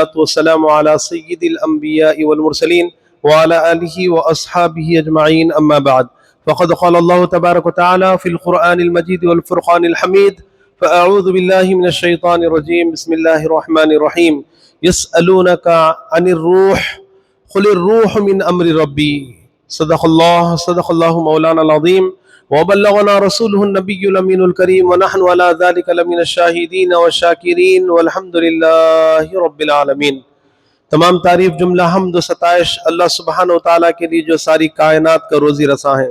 والصلاة والسلام على سيد الأنبياء والمرسلين وعلى آله وأصحابه أجمعين أما بعد فقد قال الله تبارك وتعالى في القرآن المجيد والفرقان الحميد فأعوذ بالله من الشيطان الرجيم بسم الله الرحمن الرحيم يسألونك عن الروح قل الروح من أمر ربي صدق الله مولانا العظيم وبلغنا رسوله النبي الأمين الكريم ونحن على ذلك لمن الشاهدين والشاكرين والحمد لله رب العالمين۔ تمام تعریف، جملہ حمد و ستائش اللہ سبحانہ و تعالیٰ کے لیے جو ساری کائنات کا روزی رساں ہے،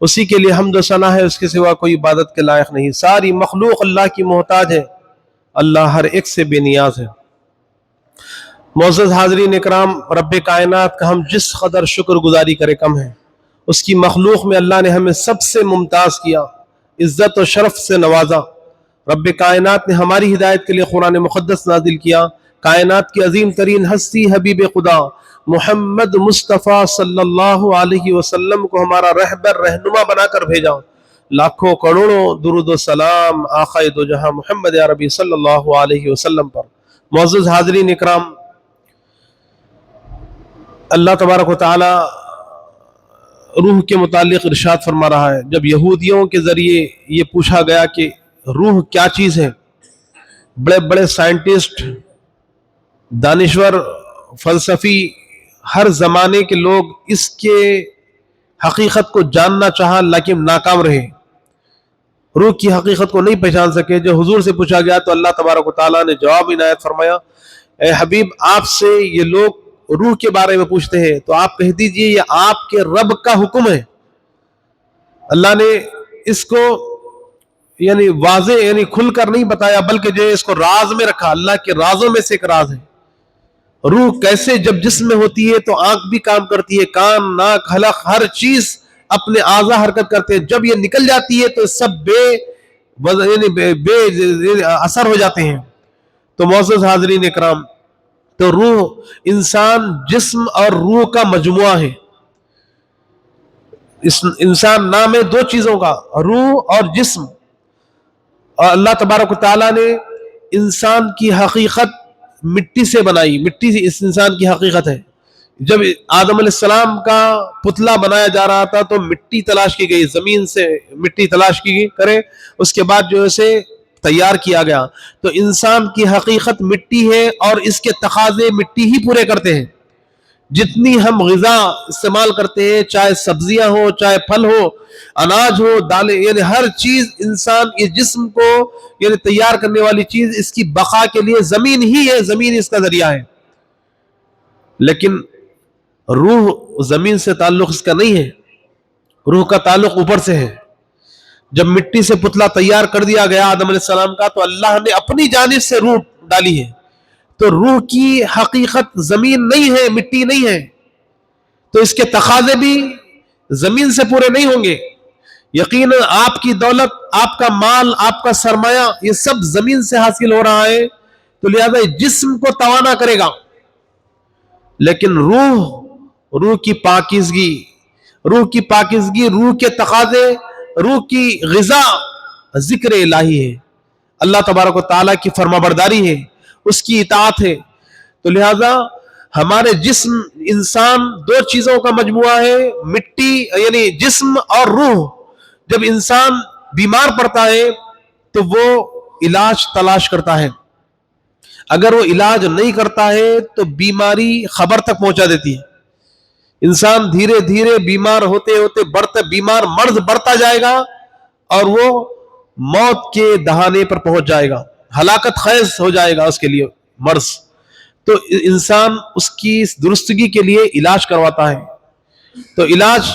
اسی کے لیے حمد و ثنا ہے، اس کے سوا کوئی عبادت کے لائق نہیں۔ ساری مخلوق اللہ کی محتاج ہے، اللہ ہر ایک سے بے نیاز ہے۔ معزز حاضرین اکرام، رب کائنات کا ہم جس قدر شکر گزاری کرے کم ہے۔ اس کی مخلوق میں اللہ نے ہمیں سب سے ممتاز کیا، عزت و شرف سے نوازا۔ رب کائنات نے ہماری ہدایت کے لیے قرآن مقدس نازل کیا، کائنات کی عظیم ترین ہستی حبیب خدا محمد مصطفیٰ صلی اللہ علیہ وسلم کو ہمارا رہبر رہنما بنا کر بھیجا۔ لاکھوں کروڑوں درود و سلام آقائے دو جہاں محمد عربی صلی اللہ علیہ وسلم پر۔ معزز حاضرین اکرام، اللہ تبارک و تعالی روح کے متعلق ارشاد فرما رہا ہے۔ جب یہودیوں کے ذریعے یہ پوچھا گیا کہ روح کیا چیز ہے، بڑے بڑے سائنٹسٹ، دانشور، فلسفی، ہر زمانے کے لوگ اس کے حقیقت کو جاننا چاہا لیکن ناکام رہے، روح کی حقیقت کو نہیں پہچان سکے۔ جو حضور سے پوچھا گیا تو اللہ تبارک و تعالیٰ نے جواب عنایت فرمایا، اے حبیب، آپ سے یہ لوگ روح کے بارے میں پوچھتے ہیں تو آپ کہہ دیجئے یہ آپ کے رب کا حکم ہے۔ اللہ نے اس کو یعنی واضح یعنی کھل کر نہیں بتایا، بلکہ جو اس کو راز میں رکھا۔ اللہ کے رازوں میں سے ایک راز ہے۔ روح کیسے جب جسم میں ہوتی ہے تو آنکھ بھی کام کرتی ہے، کان، ناک، حلق، ہر چیز اپنے اعضاء حرکت کرتے ہیں۔ جب یہ نکل جاتی ہے تو سب بے اثر ہو جاتے ہیں۔ تو معزز حاضرین اکرام، تو روح انسان جسم اور روح کا مجموعہ ہے۔ انسان نام ہے دو چیزوں کا، روح اور جسم۔ اور اللہ تبارک و تعالیٰ نے انسان کی حقیقت مٹی سے بنائی، مٹی سے اس انسان کی حقیقت ہے۔ جب آدم علیہ السلام کا پتلا بنایا جا رہا تھا تو مٹی تلاش کی گئی، زمین سے مٹی تلاش کی کرے، اس کے بعد جو اسے تیار کیا گیا۔ تو انسان کی حقیقت مٹی ہے اور اس کے تقاضے مٹی ہی پورے کرتے ہیں۔ جتنی ہم غذا استعمال کرتے ہیں، چاہے سبزیاں ہو، چاہے پھل ہو، اناج ہو، دالیں، یعنی ہر چیز انسان کے جسم کو یعنی تیار کرنے والی چیز، اس کی بقا کے لیے زمین ہی ہے، زمین اس کا ذریعہ ہے۔ لیکن روح زمین سے تعلق اس کا نہیں ہے، روح کا تعلق اوپر سے ہے۔ جب مٹی سے پتلا تیار کر دیا گیا آدم علیہ السلام کا تو اللہ نے اپنی جانب سے روح ڈالی ہے۔ تو روح کی حقیقت زمین نہیں ہے، مٹی نہیں ہے، تو اس کے تقاضے بھی زمین سے پورے نہیں ہوں گے۔ یقیناً آپ کی دولت، آپ کا مال، آپ کا سرمایہ، یہ سب زمین سے حاصل ہو رہا ہے، تو لہذا جسم کو توانا کرے گا۔ لیکن روح کی پاکیزگی، روح کے تقاضے، روح کی غذا ذکر الہی ہے، اللہ تبارک و تعالیٰ کی فرما برداری ہے، اس کی اطاعت ہے۔ تو لہذا ہمارے جسم، انسان دو چیزوں کا مجموعہ ہے، مٹی یعنی جسم اور روح۔ جب انسان بیمار پڑتا ہے تو وہ علاج تلاش کرتا ہے، اگر وہ علاج نہیں کرتا ہے تو بیماری خبر تک پہنچا دیتی ہے۔ انسان دھیرے دھیرے بیمار ہوتے ہوتے مرض بڑھتا جائے گا اور وہ موت کے دہانے پر پہنچ جائے گا، ہلاکت خیز ہو جائے گا اس کے لیے مرض۔ تو انسان اس کی درستگی کے لیے علاج کرواتا ہے۔ تو علاج،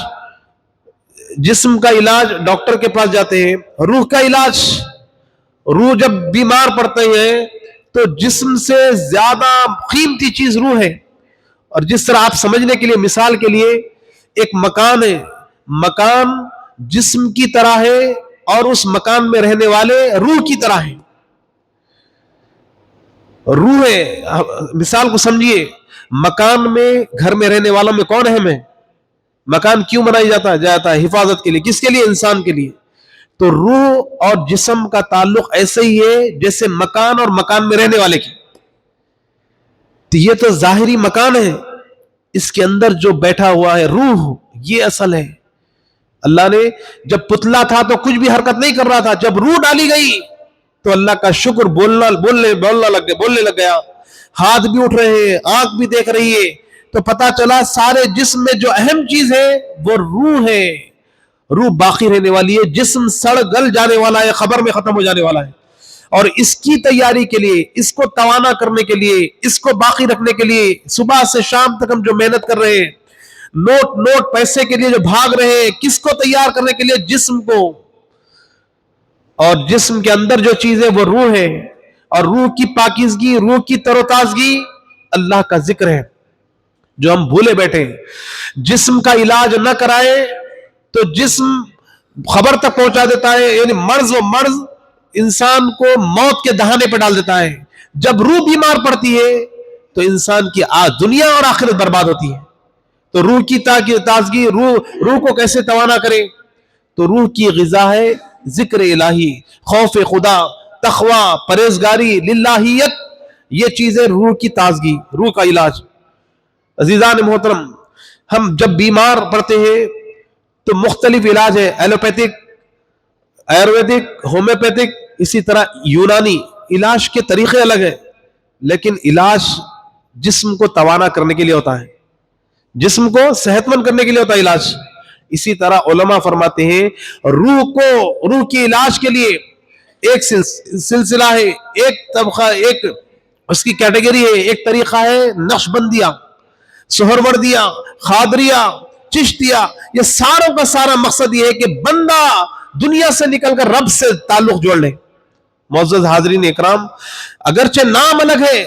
جسم کا علاج ڈاکٹر کے پاس جاتے ہیں، روح کا علاج، روح جب بیمار پڑتے ہیں تو جسم سے زیادہ قیمتی چیز روح ہے۔ اور جس طرح آپ سمجھنے کے لیے، مثال کے لیے، ایک مکان ہے، مکان جسم کی طرح ہے اور اس مکان میں رہنے والے روح کی طرح ہیں۔ روح ہے، مثال کو سمجھیے، مکان میں، گھر میں رہنے والوں میں کون اہم ہے؟ مکان کیوں بنایا جاتا ہے؟ حفاظت کے لیے۔ کس کے لیے؟ انسان کے لیے۔ تو روح اور جسم کا تعلق ایسے ہی ہے جیسے مکان اور مکان میں رہنے والے کی۔ تو یہ تو ظاہری مکان ہے، اس کے اندر جو بیٹھا ہوا ہے روح، یہ اصل ہے. اللہ نے جب پتلا تھا تو کچھ بھی حرکت نہیں کر رہا تھا، جب روح ڈالی گئی تو اللہ کا شکر بولنے لگ گیا، ہاتھ بھی اٹھ رہے ہیں، آنکھ بھی دیکھ رہی ہے. تو پتا چلا سارے جسم میں جو اہم چیز ہے وہ روح ہے. روح باقی رہنے والی ہے، جسم سڑ گل جانے والا ہے، خبر میں ختم ہو جانے والا ہے. اور اس کی تیاری کے لیے، اس کو توانا کرنے کے لیے، اس کو باقی رکھنے کے لیے صبح سے شام تک ہم جو محنت کر رہے ہیں، نوٹ پیسے کے لیے جو بھاگ رہے ہیں، کس کو تیار کرنے کے لیے؟ جسم کو. اور جسم کے اندر جو چیز ہے وہ روح ہے، اور روح کی پاکیزگی، روح کی تر و تازگی اللہ کا ذکر ہے جو ہم بھولے بیٹھے ہیں. جسم کا علاج نہ کرائے تو جسم خبر تک پہنچا دیتا ہے، یعنی مرض انسان کو موت کے دہانے پہ ڈال دیتا ہے. جب روح بیمار پڑتی ہے تو انسان کی دنیا اور آخرت برباد ہوتی ہے. تو روح کی تازگی، روح کو کیسے توانا کرے؟ تو روح کی غذا ہے ذکر الہی، خوف خدا، تقوی، پرہیزگاری، للہیت. یہ چیزیں روح کی تازگی، روح کا علاج. عزیزان محترم، ہم جب بیمار پڑتے ہیں تو مختلف علاج ہے، ایلوپیتھک، آیورویدک، ہومیوپیتھک، اسی طرح یونانی. علاج کے طریقے الگ ہیں، لیکن علاج جسم کو توانا کرنے کے لیے ہوتا ہے، جسم کو صحت مند کرنے کے لیے ہوتا ہے علاج. اسی طرح علماء فرماتے ہیں روح کے علاج کے لیے ایک سلسلہ ہے، ایک طبقہ، ایک اس کی کیٹیگری ہے، ایک طریقہ ہے نقشبندیہ، سہروردیہ، خادریہ، چشتیہ. یہ ساروں کا سارا مقصد یہ ہے کہ بندہ دنیا سے نکل کر رب سے تعلق جوڑ لے. معزز حاضرین اکرام، اگرچہ نام الگ ہے،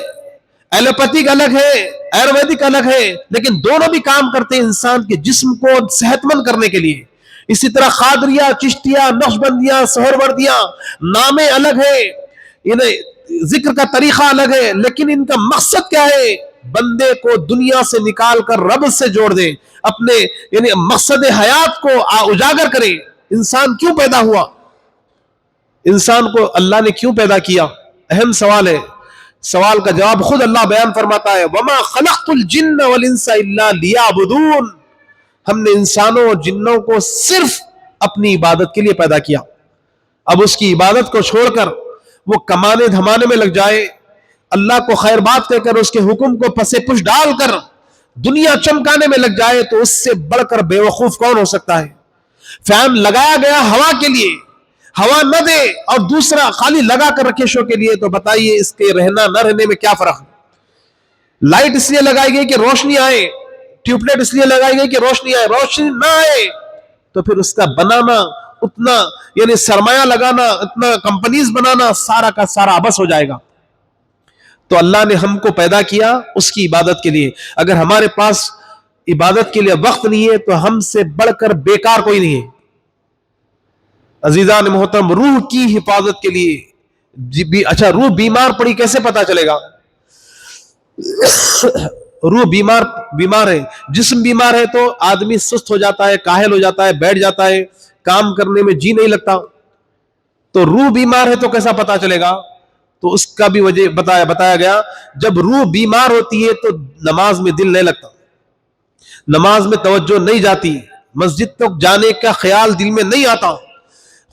ایلوپیتھک الگ ہے، آیورویدک الگ ہے، لیکن دونوں بھی کام کرتے ہیں انسان کے جسم کو صحت مند کرنے کے لیے. اسی طرح خادریہ، چشتیہ، نقشبندیہ، سہروردیہ، نامیں الگ ہے، انہیں ذکر کا طریقہ الگ ہے، لیکن ان کا مقصد کیا ہے؟ بندے کو دنیا سے نکال کر رب سے جوڑ دے، اپنے یعنی مقصد حیات کو اجاگر کرے. انسان کیوں پیدا ہوا؟ انسان کو اللہ نے کیوں پیدا کیا؟ اہم سوال ہے. سوال کا جواب خود اللہ بیان فرماتا ہے، وَمَا خَلَقْتُ الْجِنَّ وَالْإِنسَ إِلَّا لِيَعْبُدُونَ. ہم نے انسانوں اور جنوں کو صرف اپنی عبادت کے لیے پیدا کیا. اب اس کی عبادت کو چھوڑ کر وہ کمانے دھمانے میں لگ جائے، اللہ کو خیر بات کہہ کر اس کے حکم کو پسے پش ڈال کر دنیا چمکانے میں لگ جائے، تو اس سے بڑھ کر بے وقوف کون ہو سکتا ہے؟ فین لگایا گیا ہوا کے لیے، ہوا نہ دے اور دوسرا خالی لگا کر رکھے شو کے لیے، تو بتائیے اس کے رہنا نہ رہنے میں کیا فرق ہے؟ لائٹ اس لیے لگائی گئی کہ روشنی آئے، ٹیوب لائٹ اس لیے لگائی گئی کہ روشنی آئے. روشنی نہ آئے تو پھر اس کا بنانا اتنا، یعنی سرمایہ لگانا، اتنا کمپنیز بنانا، سارا کا سارا عبث ہو جائے گا. تو اللہ نے ہم کو پیدا کیا اس کی عبادت کے لیے. اگر ہمارے پاس عبادت کے لیے وقت نہیں ہے تو ہم سے بڑھ کر بیکار کوئی نہیں ہے. عزیزان محترم، روح کی حفاظت کے لیے اچھا، روح بیمار پڑی کیسے پتا چلے گا؟ روح بیمار ہے، جسم بیمار ہے تو آدمی سست ہو جاتا ہے، کاہل ہو جاتا ہے، بیٹھ جاتا ہے، کام کرنے میں جی نہیں لگتا. تو روح بیمار ہے تو کیسا پتا چلے گا؟ تو اس کا بھی وجہ بتایا گیا. جب روح بیمار ہوتی ہے تو نماز میں دل نہیں لگتا، نماز میں توجہ نہیں جاتی، مسجد تک جانے کا خیال دل میں نہیں آتا،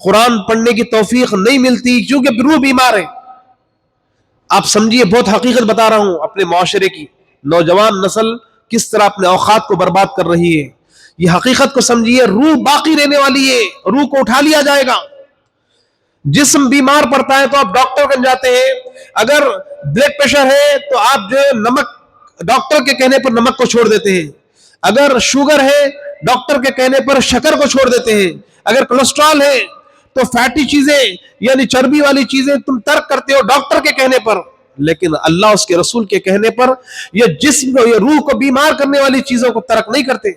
قرآن پڑھنے کی توفیق نہیں ملتی، کیونکہ روح بیمار ہے. آپ سمجھیے، بہت حقیقت بتا رہا ہوں اپنے معاشرے کی. نوجوان نسل کس طرح اپنے اوقات کو برباد کر رہی ہے، یہ حقیقت کو سمجھیے. روح باقی رہنے والی ہے، روح کو اٹھا لیا جائے گا. جسم بیمار پڑتا ہے تو آپ ڈاکٹر بن جاتے ہیں. اگر بلڈ پریشر ہے تو آپ جو نمک، ڈاکٹر کے کہنے پر نمک کو چھوڑ دیتے ہیں. اگر شوگر ہے ڈاکٹر کے کہنے پر شکر کو چھوڑ دیتے ہیں. اگر کولیسٹرول ہے تو فیٹی چیزیں یعنی چربی والی چیزیں تم ترک کرتے ہو ڈاکٹر کے کہنے پر. لیکن اللہ اس کے رسول کے کہنے پر یہ جسم کو، یہ روح کو بیمار کرنے والی چیزوں کو ترک نہیں کرتے،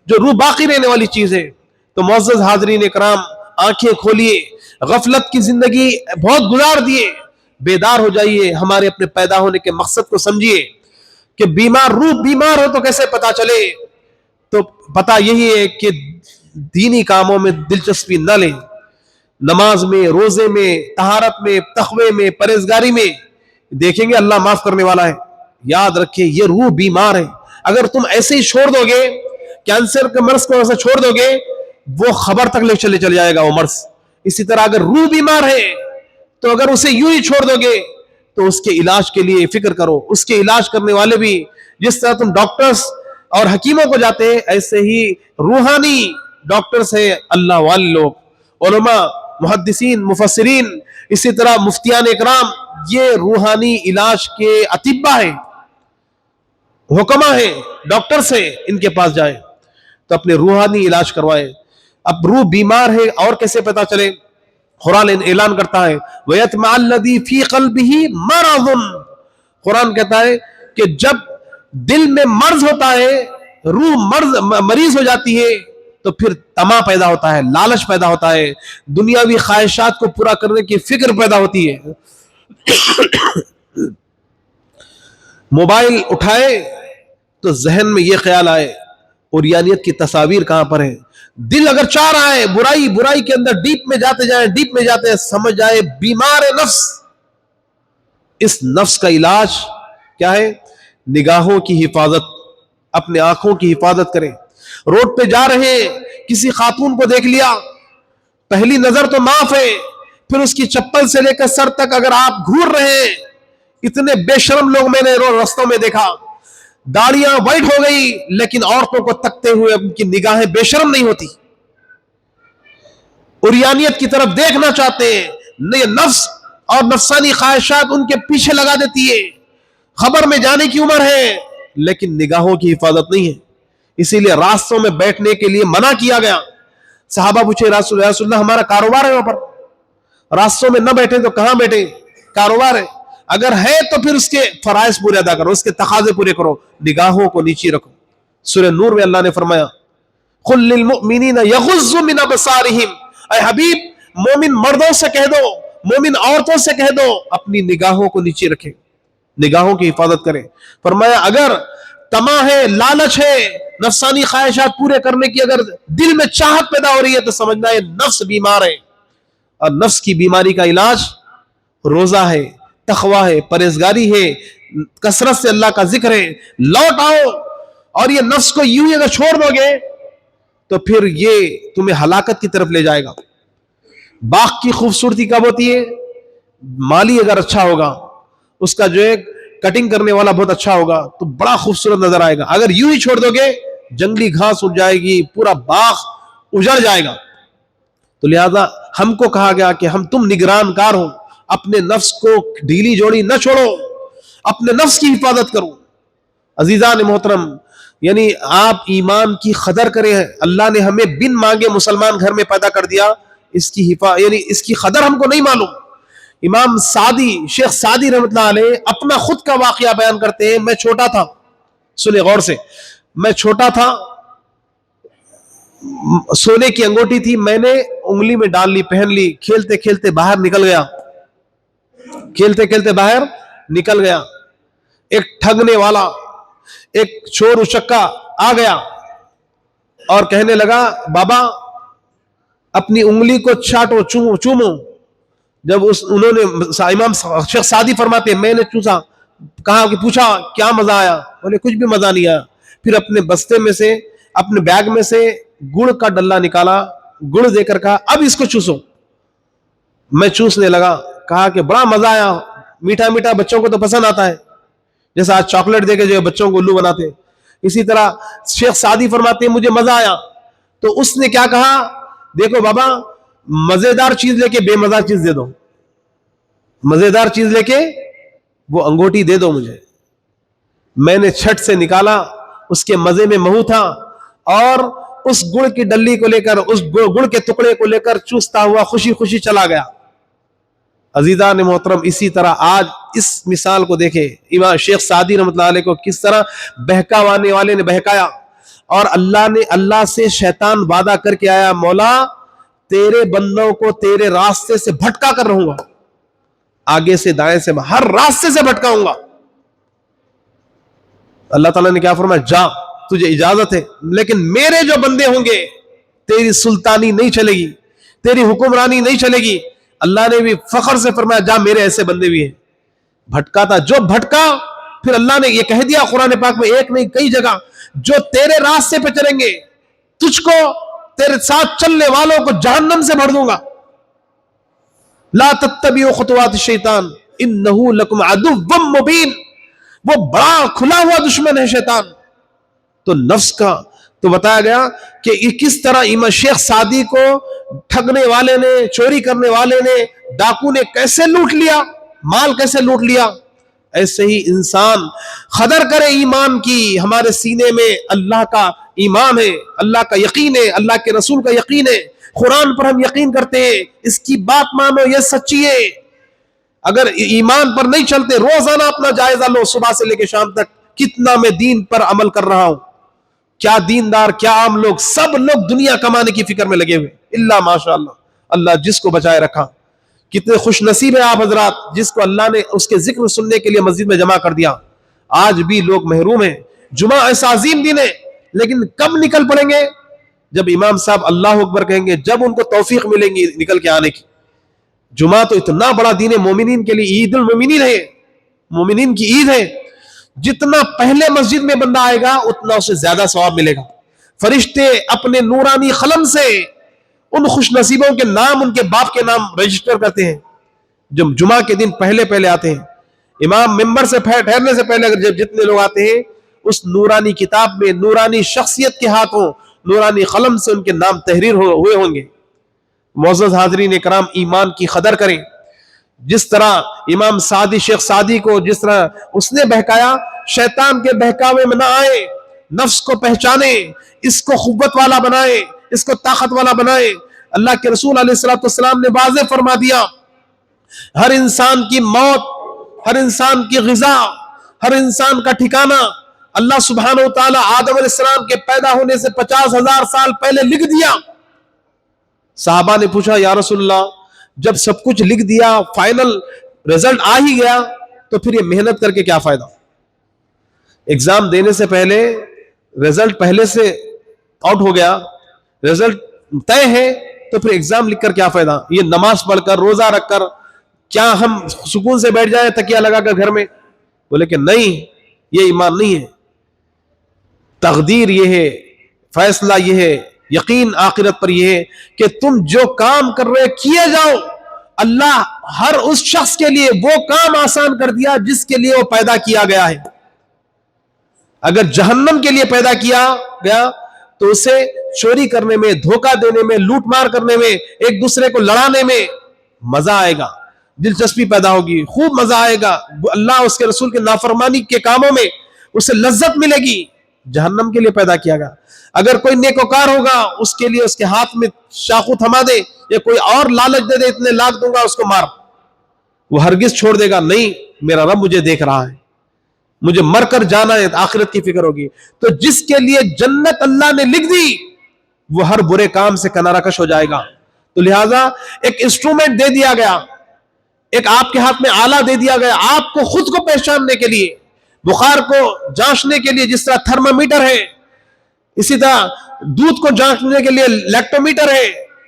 جو روح باقی رہنے والی چیز ہے. تو معزز حاضرین اکرام، آنکھیں کھولیے، غفلت کی زندگی بہت گزار دیے، بیدار ہو جائیے، ہمارے اپنے پیدا ہونے کے مقصد کو سمجھیے کہ روح بیمار ہو تو کیسے پتا چلے؟ تو پتا یہی ہے کہ دینی کاموں میں دلچسپی نہ لیں، نماز میں، روزے میں، طہارت میں، تقوی میں، پرہیزگاری میں. دیکھیں گے اللہ معاف کرنے والا ہے. یاد رکھے یہ روح بیمار ہے. اگر تم ایسے ہی چھوڑ دو گے, کینسر کے مرض کو ایسے چھوڑ دو گے, وہ خبر تک لے چلے جائے گا وہ مرض. اسی طرح اگر روح بیمار ہے تو اگر اسے یوں ہی چھوڑ دو گے تو اس کے علاج کے لیے فکر کرو. اس کے علاج کرنے والے بھی, جس طرح تم ڈاکٹرز اور حکیموں کو جاتے ہیں, ایسے ہی روحانی ڈاکٹرز ہیں اللہ والے لوگ, علماء, محدثین, مفسرین, اسی طرح مفتیان اکرام, یہ روحانی علاج کے اطباء ہیں, حکماء ہیں, ڈاکٹرز ہیں. ان کے پاس جائیں تو اپنے روحانی علاج کروائیں. اب روح بیمار ہے اور کیسے پتا چلے؟ قرآن اعلان کرتا ہے وَيَطْمَعَ الَّذِي فِي قَلْبِهِ مَرَضٌ. قرآن کہتا ہے کہ جب دل میں مرض ہوتا ہے, روح مریض ہو جاتی ہے, تو پھر طمع پیدا ہوتا ہے, لالچ پیدا ہوتا ہے, دنیاوی خواہشات کو پورا کرنے کی فکر پیدا ہوتی ہے. موبائل اٹھائے تو ذہن میں یہ خیال آئے اوریانیت کی تصاویر کہاں پر ہیں. دل اگر چاہ رہا ہے برائی کے اندر ڈیپ میں جاتے جائیں, سمجھ جائے بیمار نفس. اس نفس کا علاج کیا ہے؟ نگاہوں کی حفاظت, اپنے آنکھوں کی حفاظت کریں. روڈ پہ جا رہے کسی خاتون کو دیکھ لیا, پہلی نظر تو معاف ہے, پھر اس کی چپل سے لے کر سر تک اگر آپ گھور رہے ہیں, اتنے بے شرم لوگ میں نے رستوں میں دیکھا, داڑیاں وائٹ ہو گئی لیکن عورتوں کو تکتے ہوئے ان کی نگاہیں بے شرم نہیں ہوتی, اوریانیت کی طرف دیکھنا چاہتے ہیں. نفس اور نفسانی خواہشات ان کے پیچھے لگا دیتی ہے. خبر میں جانے کی عمر ہے لیکن نگاہوں کی حفاظت نہیں ہے, اسی لیے راستوں میں بیٹھنے کے لیے منع کیا گیا. صحابہ پوچھے رسول اللہ ہمارا کاروبار ہے وہاں پر, راستوں میں نہ بیٹھے تو کہاں بیٹھے؟ کاروبار ہے, اگر ہے تو پھر اس کے فرائض پورے ادا کرو, اس کے تقاضے پورے کرو, نگاہوں کو نیچے رکھو. سورہ نور میں اللہ نے فرمایا قل للمؤمنین یغضوا من ابصارہم, اے حبیب مومن مردوں سے کہہ دو, مومن عورتوں سے کہہ دو اپنی نگاہوں کو نیچے رکھیں, نگاہوں کی حفاظت کریں. فرمایا اگر طمع ہے, لالچ ہے, نفسانی خواہشات پورے کرنے کی اگر دل میں چاہت پیدا ہو رہی ہے تو سمجھنا ہے نفس بیمار ہے, اور نفس کی بیماری کا علاج روزہ ہے, تقویٰ ہے, پرہیزگاری ہے, کثرت سے اللہ کا ذکر ہے. لوٹ آؤ, اور یہ نفس کو یوں ہی اگر چھوڑ دو گے تو پھر یہ تمہیں ہلاکت کی طرف لے جائے گا. باغ کی خوبصورتی کب ہوتی ہے؟ مالی اگر اچھا ہوگا, اس کا جو ہے کٹنگ کرنے والا بہت اچھا ہوگا تو بڑا خوبصورت نظر آئے گا. اگر یوں ہی چھوڑ دو گے جنگلی گھاس اٹھ جائے گی, پورا باغ اجڑ جائے گا. تو لہذا ہم کو کہا گیا کہ تم نگران کار ہو, اپنے نفس کو ڈھیلی جوڑی نہ چھوڑو, اپنے نفس کی حفاظت کرو. عزیزان محترم, یعنی آپ ایمان کی قدر کریں. اللہ نے ہمیں بن مانگے مسلمان گھر میں پیدا کر دیا, اس کی قدر ہم کو نہیں معلوم. امام سعدی, شیخ سعدی رحمۃ اللہ علیہ اپنا خود کا واقعہ بیان کرتے ہیں. میں چھوٹا تھا, سنیں غور سے, میں چھوٹا تھا, سونے کی انگوٹی تھی, میں نے انگلی میں ڈال لی, پہن لی, کھیلتے کھیلتے باہر نکل گیا. ایک ٹھگنے والا, ایک چور اچکا آ گیا اور کہنے لگا بابا اپنی انگلی کو چاٹو, چومو. جب انہوں نے, امام شیخ سعدی فرماتے ہیں میں نے چوسا, کہا کہ پوچھا کیا مزہ آیا؟ بولے کچھ بھی مزہ نہیں آیا. پھر اپنے بستے میں سے, اپنے بیگ میں سے گڑ کا ڈلہ نکالا, گڑ دے کر کہا اب اس کو چوسو. میں چوسنے لگا, کہا کہ بڑا مزہ آیا, میٹھا میٹھا بچوں کو تو پسند آتا ہے, جیسا آج چاکلیٹ دے کے جو بچوں کو الو بناتے ہیں. اسی طرح شیخ سعدی فرماتے ہیں مجھے مزہ آیا. تو اس نے کیا کہا, دیکھو بابا مزیدار چیز لے کے بے مزہ چیز دے دو, مزیدار چیز لے کے وہ انگوٹی دے دو مجھے. میں نے چھٹ سے نکالا, اس کے مزے میں مہو تھا, اور اس گڑ کی ڈلی کو لے کر, اس گڑ کے ٹکڑے کو لے کر چوستا ہوا خوشی خوشی چلا گیا. عزیزان محترم, اسی طرح آج اس مثال کو دیکھیں, امام شیخ سعدی رحمۃ اللہ علیہ کو کس طرح بہکاوانے والے نے بہکایا, اور اللہ سے شیطان وعدہ کر کے آیا مولا تیرے بندوں کو تیرے راستے سے بھٹکا کر رہوں گا, آگے سے دائیں سے ہر راستے سے بھٹکاؤں گا. اللہ تعالیٰ نے کیا فرمایا, جا تجھے اجازت ہے, لیکن میرے جو بندے ہوں گے تیری سلطانی نہیں چلے گی, تیری حکمرانی نہیں چلے گی. اللہ نے بھی فخر سے فرمایا جا میرے ایسے بندے بھی ہیں. بھٹکا تھا, جو بھٹکا پھر اللہ نے یہ کہہ دیا قرآن پاک میں ایک نہیں کئی جگہ، جو تیرے راستے پہ چلیں گے تجھ کو تیرے ساتھ چلنے والوں کو جہنم سے بھر دوں گا. لا تتبعوا خطوات الشیطان انہ لکم عدو مبین، وہ بڑا کھلا ہوا دشمن ہے شیطان. تو نفس کا تو بتایا گیا کہ کس طرح امام شیخ سعدی کو ٹھگنے والے نے، چوری کرنے والے نے، ڈاکو نے کیسے لوٹ لیا، مال کیسے لوٹ لیا. ایسے ہی انسان قدر کرے ایمان کی. ہمارے سینے میں اللہ کا ایمان ہے، اللہ کا یقین ہے، اللہ کے رسول کا یقین ہے، قرآن پر ہم یقین کرتے ہیں، اس کی بات مانو، یہ سچی ہے. اگر ایمان پر نہیں چلتے، روزانہ اپنا جائزہ لو، صبح سے لے کے شام تک کتنا میں دین پر عمل کر رہا ہوں. کیا دیندار، کیا عام لوگ، سب لوگ دنیا کمانے کی فکر میں لگے ہوئے، اللہ ماشاء اللہ، اللہ جس کو بچائے رکھا. کتنے خوش نصیب ہیں آپ حضرات جس کو اللہ نے اس کے ذکر سننے کے لیے مسجد میں جمع کر دیا. آج بھی لوگ محروم ہیں. جمعہ ایسا عظیم دن ہے، لیکن کب نکل پڑیں گے؟ جب امام صاحب اللہ اکبر کہیں گے، جب ان کو توفیق ملے گی نکل کے آنے کی. جمعہ تو اتنا بڑا دن ہے، مومنین کے لیے عید المومنین ہے، مومنین کی عید ہے. جتنا پہلے مسجد میں بندہ آئے گا اتنا اسے زیادہ ثواب ملے گا. فرشتے اپنے نورانی قلم سے ان خوش نصیبوں کے نام ان کے باپ کے نام رجسٹر کرتے ہیں جب جمعہ کے دن پہلے آتے ہیں. امام ممبر سے ٹھہرنے سے پہلے اگر جتنے لوگ آتے ہیں، اس نورانی کتاب میں نورانی شخصیت کے ہاتھوں نورانی قلم سے ان کے نام تحریر ہوئے ہوں گے. معزز حاضرین کرام، ایمان کی قدر کریں. جس طرح امام سعدی، شیخ سعدی کو جس طرح اس نے بہکایا، شیطان کے بہکاوے میں نہ آئے، نفس کو پہچانے، اس کو قوت والا بنائے، اس کو طاقت والا بنائے. اللہ کے رسول علیہ الصلوۃ والسلام نے واضح فرما دیا، ہر انسان کی موت، ہر انسان کی غذا، ہر انسان کا ٹھکانہ اللہ سبحانہ و تعالی آدم علیہ السلام کے پیدا ہونے سے 50,000 سال پہلے لکھ دیا. صحابہ نے پوچھا یا رسول اللہ، جب سب کچھ لکھ دیا، فائنل رزلٹ آ ہی گیا، تو پھر یہ محنت کر کے کیا فائدہ؟ ایگزام دینے سے پہلے رزلٹ پہلے سے آؤٹ ہو گیا، رزلٹ طے ہے، تو پھر ایگزام لکھ کر کیا فائدہ؟ یہ نماز پڑھ کر، روزہ رکھ کر کیا ہم سکون سے بیٹھ جائیں تکیہ لگا کر گھر میں؟ بولے کہ نہیں، یہ ایمان نہیں ہے. تقدیر یہ ہے، فیصلہ یہ ہے، یقین آخرت پر یہ ہے کہ تم جو کام کر رہے کیے جاؤ. اللہ ہر اس شخص کے لیے وہ کام آسان کر دیا جس کے لیے وہ پیدا کیا گیا ہے. اگر جہنم کے لیے پیدا کیا گیا تو اسے چوری کرنے میں، دھوکہ دینے میں، لوٹ مار کرنے میں، ایک دوسرے کو لڑانے میں مزہ آئے گا، دلچسپی پیدا ہوگی، خوب مزہ آئے گا. اللہ اس کے رسول کے نافرمانی کے کاموں میں اسے لذت ملے گی. جہنم کے لیے پیدا کیا گیا. اگر کوئی نیکوکار ہوگا، اس کے لیے اس کے ہاتھ میں چاقو تھما دے یا کوئی اور لالچ دے دے، اتنے لاکھ دوں گا اس کو مار، وہ ہرگز چھوڑ دے گا نہیں، میرا رب مجھے دیکھ رہا ہے، مجھے مر کر جانا ہے، آخرت کی فکر ہوگی. تو جس کے لیے جنت اللہ نے لکھ دی، وہ ہر برے کام سے کنارہ کش ہو جائے گا. تو لہٰذا ایک انسٹرومنٹ دے دیا گیا، ایک آپ کے ہاتھ میں آلہ دے دیا گیا، آپ کو خود کو پہچاننے کے لیے، بخار کو جانچنے کے لیے جس طرح تھرمامیٹر ہے، اسی طرح دودھ کو جانچنے کے لیے لیکٹومیٹر ہے.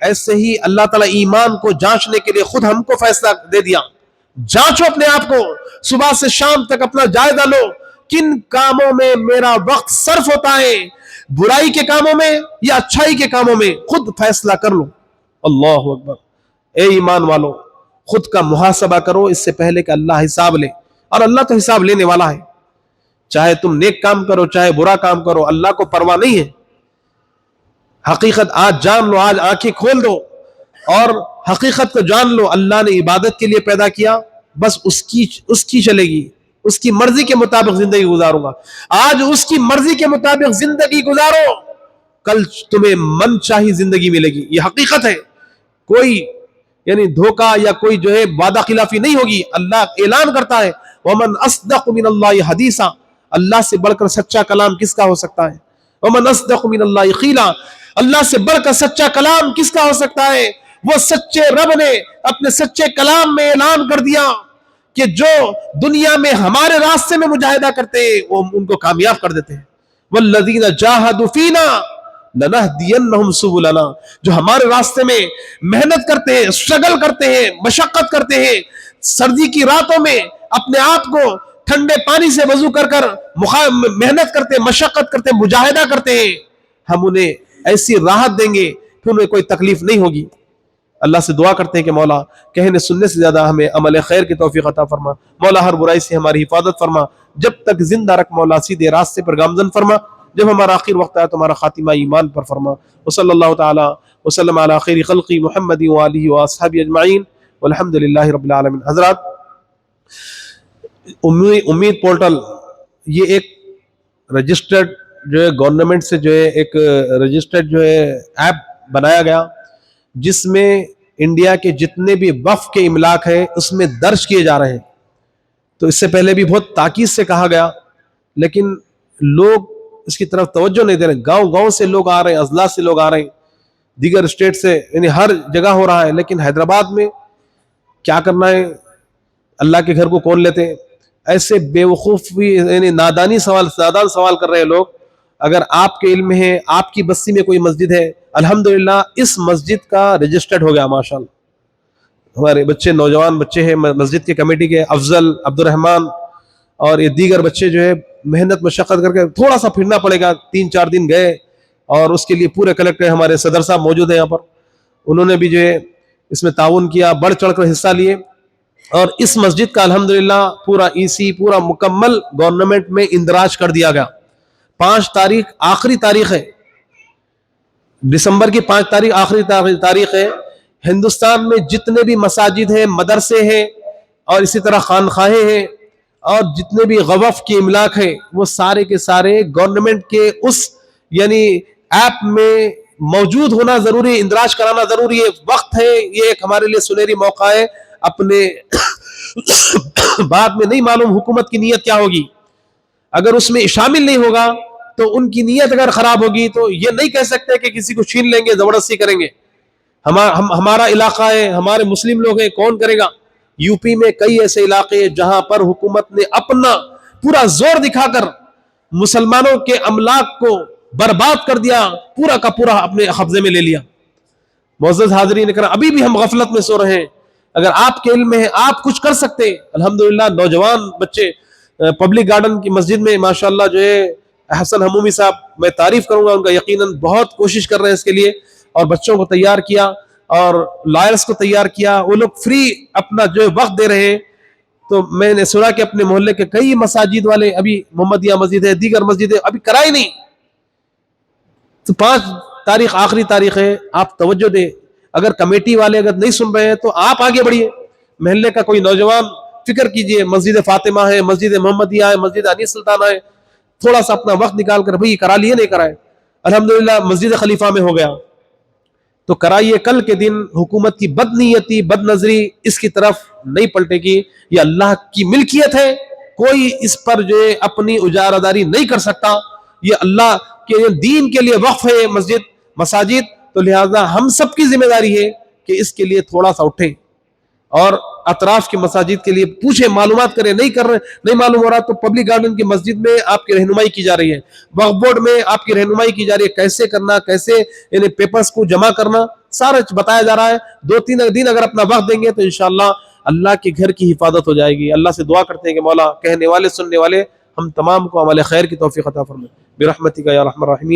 ایسے ہی اللہ تعالیٰ ایمان کو جانچنے کے لیے خود ہم کو فیصلہ دے دیا. جانچو اپنے آپ کو، صبح سے شام تک اپنا جائزہ لو، کن کاموں میں میرا وقت صرف ہوتا ہے، برائی کے کاموں میں یا اچھائی کے کاموں میں؟ خود فیصلہ کر لو. اللہ اکبر. اے ایمان والو، خود کا محاسبہ کرو اس سے پہلے کہ اللہ حساب لے. اور اللہ تو حساب لینے والا ہے. چاہے تم نیک کام کرو، چاہے برا کام کرو، اللہ کو پرواہ نہیں ہے. حقیقت آج جان لو، آج آنکھیں کھول دو اور حقیقت کو جان لو. اللہ نے عبادت کے لیے پیدا کیا، بس اس کی چلے گی، اس کی مرضی کے مطابق زندگی گزاروں گا. آج اس کی مرضی کے مطابق زندگی گزارو، کل تمہیں من چاہی زندگی ملے گی. یہ حقیقت ہے. کوئی یعنی دھوکہ یا کوئی جو ہے وعدہ خلافی نہیں ہوگی. اللہ اعلان کرتا ہے وَمَنْ أَصْدَقُ مِنَ اللَّهِ حَدِيثًا. اللہ سے بڑھ کر سچا کلام کس کا ہو سکتا ہے؟ وَمَنْ أَصْدَقُ مِنَ اللَّهِ قِيلًا. اللہ سے بڑھ کر سچا کلام کس کا ہو سکتا ہے؟ وہ سچے رب نے اپنے سچے کلام میں اعلان کر دیا کہ جو دنیا میں ہمارے راستے میں مجاہدہ کرتے ہیں وہ ان کو کامیاب کر دیتے ہیں. وَالَّذِينَ جَاهَدُوا فِينَا لَنَهْدِيَنَّهُمْ سُبُلَنَا. جو ہمارے راستے میں محنت کرتے ہیں، اسٹرگل کرتے ہیں، مشقت کرتے ہیں، سردی کی راتوں میں اپنے آپ کو ٹھنڈے پانی سے وضو کر کر محنت کرتے, مشقت کرتے, مجاہدہ کرتے ہیں, ہم انہیں ایسی راحت دیں گے پھر انہیں کوئی تکلیف نہیں ہوگی. اللہ سے دعا کرتے ہیں کہ مولا کہنے سننے سے زیادہ ہمیں عمل خیر کی توفیق عطا فرما. مولا ہر برائی سے ہماری حفاظت فرما, جب تک زندہ رکھ مولا سیدھے راستے پر گامزن فرما, جب ہمارا آخر وقت آیا تو ہمارا خاتمہ ایمان پر فرما. وصلی اللہ تعالی وسلم علی خیر خلقی محمد وآلہ واصحابہ اجمعین والحمد للہ رب العالمین. حضرات, امید پورٹل یہ ایک رجسٹرڈ جو ہے گورنمنٹ سے جو ہے ایک رجسٹرڈ جو ہے ایپ بنایا گیا, جس میں انڈیا کے جتنے بھی وقف کے املاک ہیں اس میں درج کیے جا رہے ہیں. تو اس سے پہلے بھی بہت تاکید سے کہا گیا, لیکن لوگ اس کی طرف توجہ نہیں دے رہے. گاؤں گاؤں سے لوگ آ رہے ہیں, اضلاع سے لوگ آ رہے ہیں, دیگر اسٹیٹ سے, یعنی ہر جگہ ہو رہا ہے. لیکن حیدرآباد میں کیا کرنا ہے, اللہ کے گھر کو کون لیتے ہیں, ایسے بے وقوفی یعنی نادان سوال کر رہے ہیں لوگ. اگر آپ کے علم میں ہے, آپ کی بستی میں کوئی مسجد ہے, الحمدللہ اس مسجد کا رجسٹرڈ ہو گیا ماشاءاللہ. ہمارے بچے, نوجوان بچے ہیں مسجد کے کمیٹی کے, افضل, عبد الرحمان اور یہ دیگر بچے جو ہے محنت مشقت کر کے, تھوڑا سا پھرنا پڑے گا, 3-4 دن گئے, اور اس کے لیے پورے کلیکٹر ہمارے صدر صاحب موجود ہیں یہاں پر, انہوں نے بھی جو ہے اس میں تعاون کیا, بڑھ چڑھ کر حصہ لیے. اور اس مسجد کا الحمدللہ پورا ایسی پورا مکمل گورنمنٹ میں اندراج کر دیا گیا. 5 تاریخ آخری تاریخ ہے, دسمبر کی 5 تاریخ آخری تاریخ ہے. ہندوستان میں جتنے بھی مساجد ہیں, مدرسے ہیں, اور اسی طرح خانخواہیں ہیں, اور جتنے بھی وقف کے املاک ہیں, وہ سارے کے سارے گورنمنٹ کے اس یعنی ایپ میں موجود ہونا ضروری, اندراج کرانا ضروری ہے. وقت ہے, یہ ایک ہمارے لیے سنہری موقع ہے. اپنے بعد میں نہیں معلوم حکومت کی نیت کیا ہوگی, اگر اس میں شامل نہیں ہوگا تو ان کی نیت اگر خراب ہوگی تو یہ نہیں کہہ سکتے کہ کسی کو چھین لیں گے, زبردستی کریں گے. ہمارا علاقہ ہے, ہمارے مسلم لوگ ہیں, کون کرے گا. یو پی میں کئی ایسے علاقے ہیں جہاں پر حکومت نے اپنا پورا زور دکھا کر مسلمانوں کے املاک کو برباد کر دیا, پورا کا پورا اپنے قبضے میں لے لیا. معزز حاضرین کرام, ابھی بھی ہم غفلت میں سو رہے ہیں. اگر آپ کے علم میں ہے, آپ کچھ کر سکتے. الحمدللہ نوجوان بچے پبلک گارڈن کی مسجد میں ماشاءاللہ جو ہے احسن حمومی صاحب, میں تعریف کروں گا ان کا, یقیناً بہت کوشش کر رہے ہیں اس کے لیے, اور بچوں کو تیار کیا اور لائرس کو تیار کیا. وہ لوگ فری اپنا جو وقت دے رہے ہیں. تو میں نے سنا کہ اپنے محلے کے کئی مساجد والے, ابھی محمدیہ مسجد ہے, دیگر مسجد ہے, ابھی کرائی نہیں. تو 5 تاریخ آخری تاریخ ہے, آپ توجہ دیں. اگر کمیٹی والے اگر نہیں سن رہے ہیں تو آپ آگے بڑھیے. محلے کا کوئی نوجوان فکر کیجئے, مسجد فاطمہ ہے, مسجد محمدیہ ہے, مسجد انیس سلطانہ ہے, تھوڑا سا اپنا وقت نکال کر بھئی کرا لیے نہیں کرائے. الحمدللہ مسجد خلیفہ میں ہو گیا, تو کرائیے. کل کے دن حکومت کی بد نیتی, بد نظری اس کی طرف نہیں پلٹے گی. یہ اللہ کی ملکیت ہے, کوئی اس پر جو ہے اپنی اجارہ داری نہیں کر سکتا. یہ اللہ کے دین کے لیے وقف ہے مسجد مساجد, تو لہذا ہم سب کی ذمہ داری ہے کہ اس کے لیے تھوڑا سا اٹھیں اور اطراف کی مساجد کے لیے پوچھیں, معلومات کریں. نہیں معلوم ہو رہا تو پبلک گارڈن کی مسجد میں آپ کی رہنمائی کی جا رہی ہے, وقف بورڈ میں آپ کی رہنمائی کی جا رہی ہے, کیسے کرنا, کیسے یعنی پیپرز کو جمع کرنا, سارا بتایا جا رہا ہے. 2-3 دن اگر اپنا وقت دیں گے تو انشاءاللہ اللہ کے گھر کی حفاظت ہو جائے گی. اللہ سے دعا کرتے ہیں کہ مولا کہنے والے سننے والے ہم تمام کو عمل خیر کی توفیق عطا فرمائے برحمتک یا ارحم الراحمین.